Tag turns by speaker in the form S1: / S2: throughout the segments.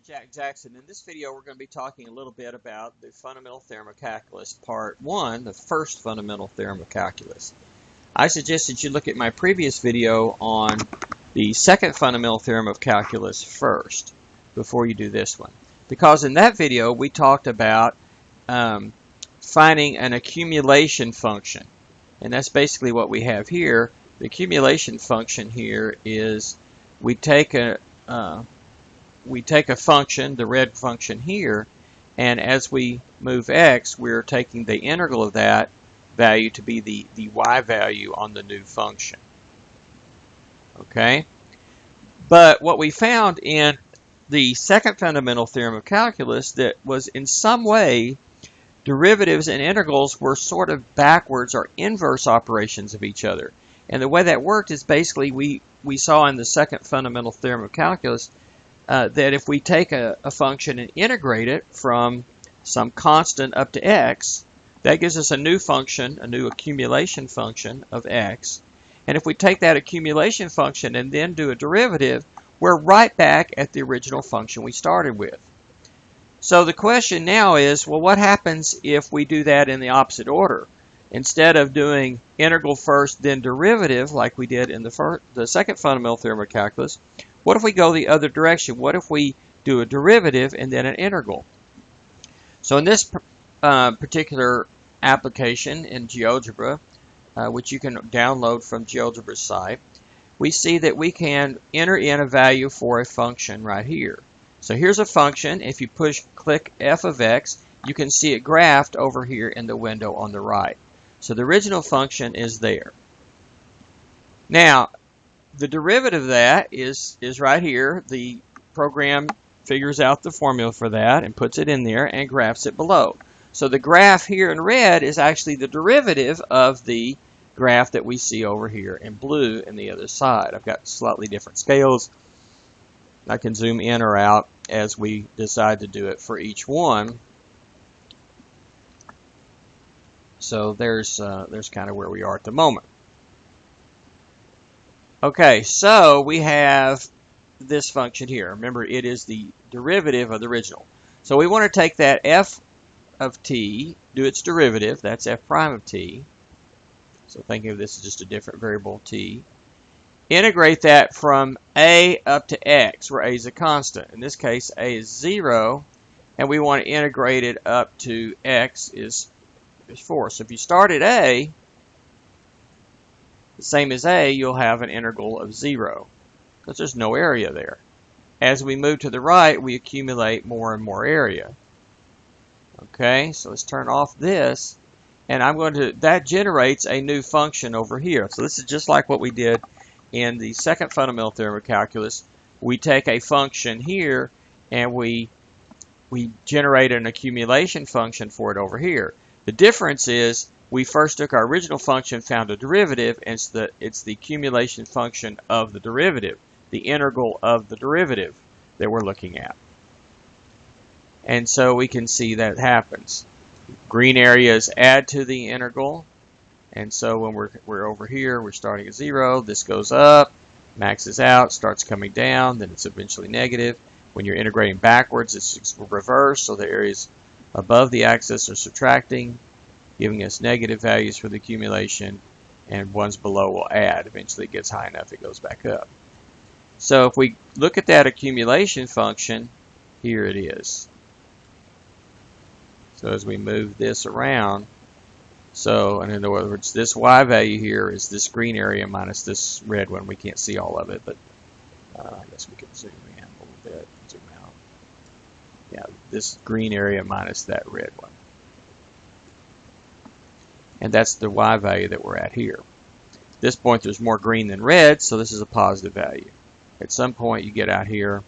S1: Jack Jackson. In this video, we're going to be talking a little bit about the fundamental theorem of calculus, part 1, the first fundamental theorem of calculus. I suggest that you look at my previous video on the second fundamental theorem of calculus first, before you do this one. Because in that video, we talked about finding an accumulation function. And that's basically what we have here. The accumulation function here is we take a function, the red function here, and as we move x, we're taking the integral of that value to be the y value on the new function. Okay? But what we found in the second fundamental theorem of calculus that was in some way derivatives and integrals were sort of backwards or inverse operations of each other. And the way that worked is basically we saw in the second fundamental theorem of calculus that if we take a function and integrate it from some constant up to x, that gives us a new function, a new accumulation function of x. And if we take that accumulation function and then do a derivative, we're right back at the original function we started with. So the question now is, well, what happens if we do that in the opposite order? Instead of doing integral first, then derivative, like we did in the second fundamental theorem of calculus, what if we go the other direction? What if we do a derivative and then an integral? So in this particular application in GeoGebra, which you can download from GeoGebra's site, we see that we can enter in a value for a function right here. So here's a function. If you click f of x, you can see it graphed over here in the window on the right. So the original function is there. Now, the derivative of that is right here. The program figures out the formula for that and puts it in there and graphs it below. So the graph here in red is actually the derivative of the graph that we see over here in blue in the other side. I've got slightly different scales. I can zoom in or out as we decide to do it for each one. So there's kind of where we are at the moment. Okay, so we have this function here. Remember, it is the derivative of the original. So we want to take that f of t, do its derivative, that's f prime of t. So thinking of this as just a different variable t. Integrate that from a up to x, where a is a constant. In this case, a is 0, and we want to integrate it up to x is 4. So if you start at a, the same as a, you'll have an integral of 0, because there's no area there. As we move to the right, we accumulate more and more area. Okay, so let's turn off this, and that generates a new function over here. So this is just like what we did in the second fundamental theorem of calculus. We take a function here, and we generate an accumulation function for it over here. The difference is we first took our original function, found a derivative, and it's the accumulation function of the derivative, the integral of the derivative that we're looking at. And so we can see that happens. Green areas add to the integral, and so when we're over here, we're starting at 0. This goes up, maxes out, starts coming down, then it's eventually negative. When you're integrating backwards, it's reversed, so the areas above the axis are subtracting, giving us negative values for the accumulation, and ones below will add. Eventually it gets high enough, it goes back up. So if we look at that accumulation function, here it is. So as we move this around, so in other words, this y value here is this green area minus this red one. We can't see all of it, but I guess we can zoom in a little bit, zoom out. Yeah, this green area minus that red one. And that's the y value that we're at here. At this point, there's more green than red, so this is a positive value. At some point, you get out here,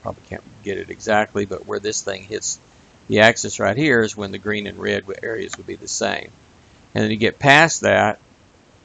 S1: probably can't get it exactly, but where this thing hits the axis right here is when the green and red areas would be the same. And then you get past that,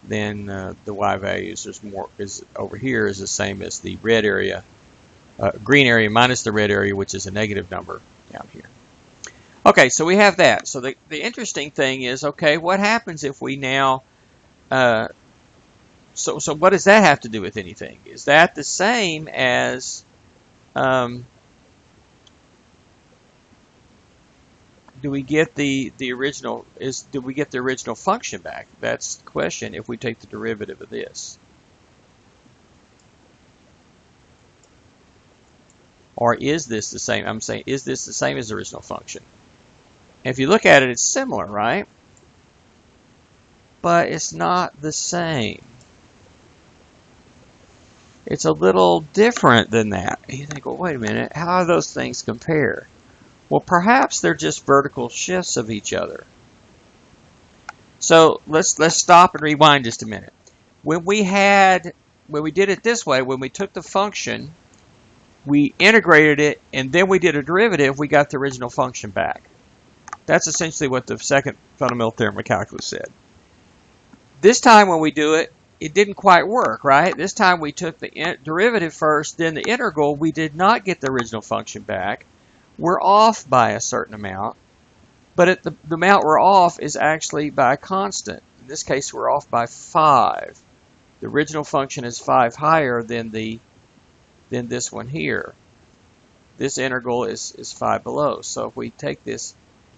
S1: then the y values is over here is the same as the red area, green area minus the red area, which is a negative number down here. Okay, so we have that. So the interesting thing is, okay, what happens if we now, so what does that have to do with anything? Is that the same as do we get the original do we get the original function back? That's the question if we take the derivative of this. Or is this the same? I'm saying, is this the same as the original function? And if you look at it, it's similar, right? But it's not the same. It's a little different than that. And you think, well, wait a minute, how do those things compare? Well, perhaps they're just vertical shifts of each other. So let's stop and rewind just a minute. When we did it this way, when we took the function, we integrated it, and then we did a derivative, we got the original function back. That's essentially what the second fundamental theorem of calculus said. This time when we do it, it didn't quite work, right? This time we took the derivative first, then the integral. We did not get the original function back. We're off by a certain amount, but the amount we're off is actually by a constant. In this case, we're off by 5. The original function is 5 higher than this one here. This integral is 5 below. So if we take this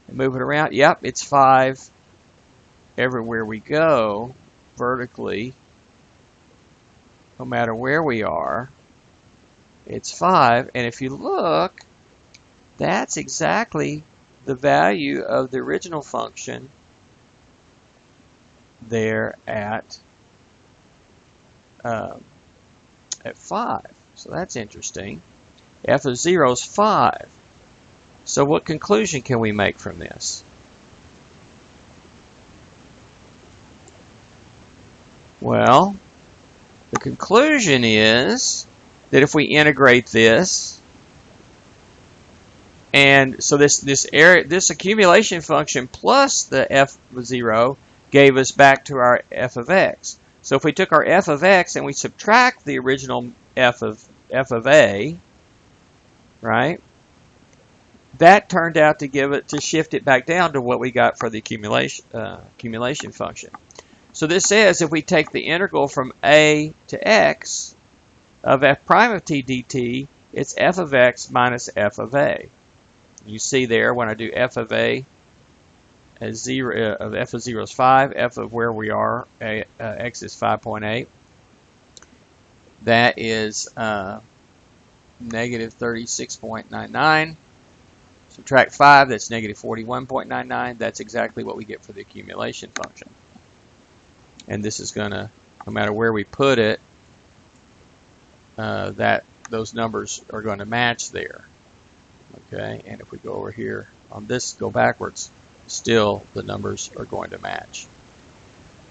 S1: and move it around, yep, it's 5 everywhere we go vertically. No matter where we are, it's 5. And if you look, that's exactly the value of the original function there at 5. So that's interesting. F of 0 is 5. So what conclusion can we make from this? Well, the conclusion is that if we integrate this, and so this accumulation function plus the f of 0 gave us back to our f of x. So if we took our f of x and we subtract the original f of a, right? That turned out to shift it back down to what we got for the accumulation function. So this says if we take the integral from a to x of f prime of t dt, it's f of x minus f of a. You see there when I do f of a as 0, of f of 0 is 5, f of where we are, x is 5.8. That is negative 36.99. Subtract 5, that's negative 41.99. That's exactly what we get for the accumulation function. And this is going to, no matter where we put it, those numbers are going to match there. Okay, and if we go over here on this, go backwards, still the numbers are going to match.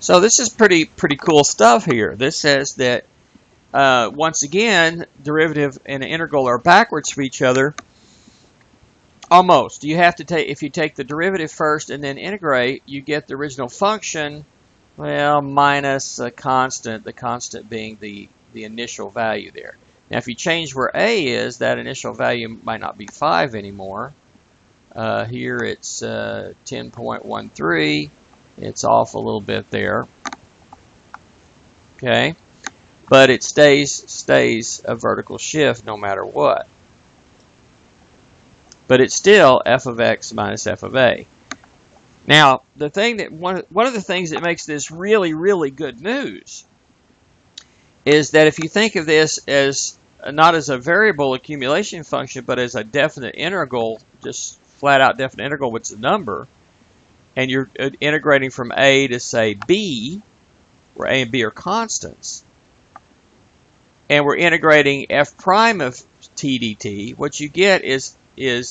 S1: So this is pretty cool stuff here. This says that once again, derivative and integral are backwards for each other. Almost. You have to take, if you take the derivative first and then integrate, you get the original function, well, minus a constant, the constant being the initial value there. Now, if you change where a is, that initial value might not be 5 anymore. Here it's 10.13. It's off a little bit there. Okay, but it stays a vertical shift no matter what. But it's still f of x minus f of a. Now, the thing that one of the things that makes this really, really good news is that if you think of this as not as a variable accumulation function, but as a definite integral, just flat out definite integral, which is a number, and you're integrating from a to say b, where a and b are constants, and we're integrating f prime of t dt, what you get is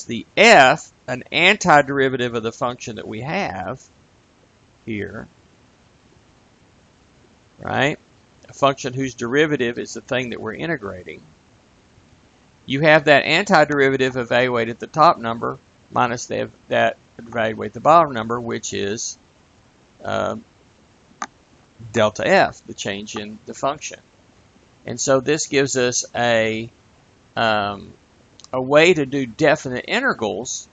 S1: the f, an antiderivative of the function that we have here, right? A function whose derivative is the thing that we're integrating. You have that antiderivative evaluated at the top number minus that evaluate the bottom number, which is delta f, the change in the function. And so this gives us a way to do definite integrals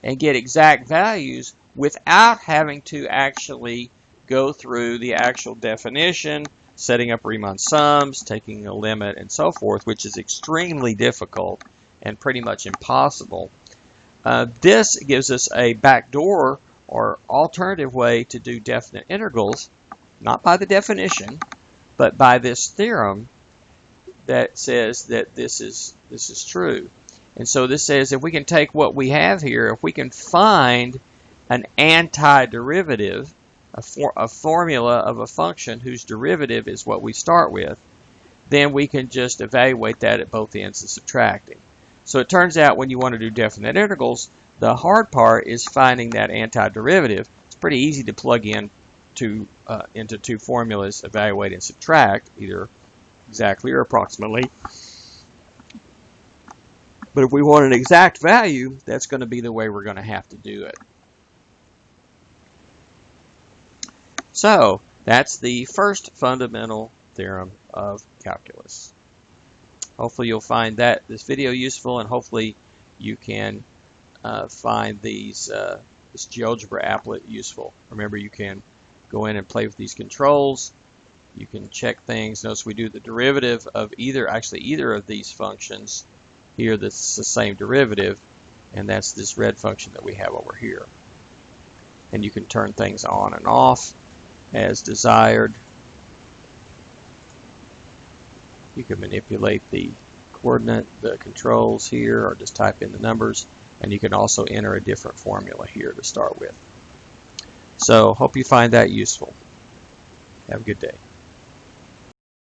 S1: and get exact values without having to actually go through the actual definition, setting up Riemann sums, taking a limit, and so forth, which is extremely difficult and pretty much impossible. This gives us a backdoor or alternative way to do definite integrals, not by the definition, but by this theorem that says that this is true. And so this says if we can take what we have here, if we can find an antiderivative, a formula of a function whose derivative is what we start with, then we can just evaluate that at both ends and subtracting. So it turns out when you want to do definite integrals, the hard part is finding that antiderivative. It's pretty easy to plug in into two formulas, evaluate and subtract, either exactly or approximately. But if we want an exact value, that's going to be the way we're going to have to do it. So that's the first fundamental theorem of calculus. Hopefully you'll find this video useful, and hopefully you can find this GeoGebra applet useful. Remember, you can go in and play with these controls. You can check things. Notice we do the derivative of either of these functions. Here, this is the same derivative, and that's this red function that we have over here. And you can turn things on and off as desired. You can manipulate the controls here, or just type in the numbers, and you can also enter a different formula here to start with. So, hope you find that useful. Have a good day.